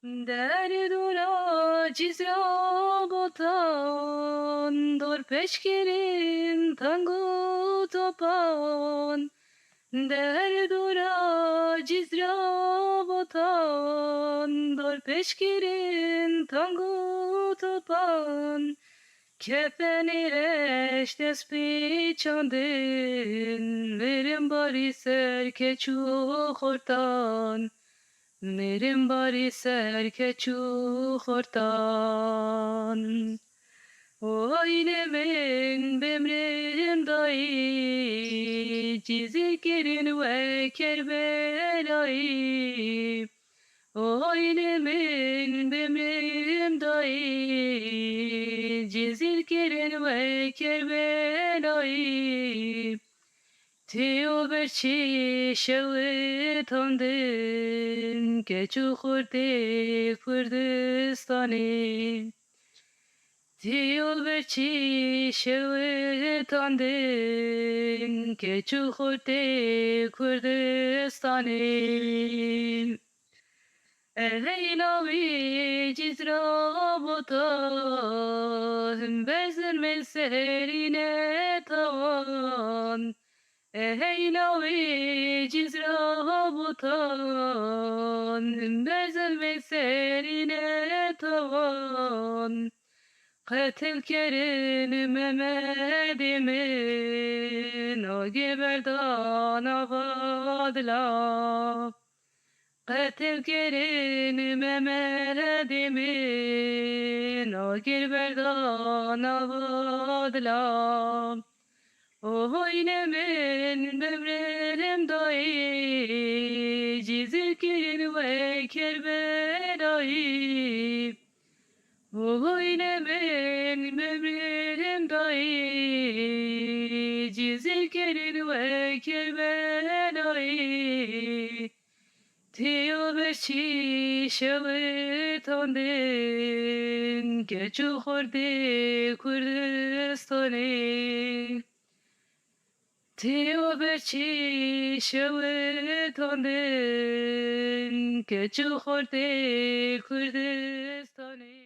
Derdura cizra botan, dor peşkerin tangu topan. Derdura cizra botan, dor peşkerin tangu topan. Kefeni reş despî çandin, verim bari serkeçu hortan. Merim bari serkeçu hortan. Oynemin bemrim dayı, cizikirin ve kerbelayı. Oynemin bemrim dayı, cizikirin ve kerbelayı. Teo berçi şevitandın, keçu kurdi Kurdistan'ı. Teo berçi şevitandın, keçu kurdi Kurdistan'ı. Leylavi cizra botan, bezirmel serine tavan. Leylavi cizra botan, bezirmel serine tavan. Katil kerin Mehmedimin, o geberdan avadla. Katil kerin Mehmedimin, o geberdan avadla. Oynemin bemrelim dayı, cizikirin ve kerbelayı. Oynemin bemrelim dayı, cizikirin ve kerbelayı. Teo berçi şevitandın, keçu kurdi Kurdistan'ı. Teo berçi şevitandın, keçu kurdi Kurdistan'ı.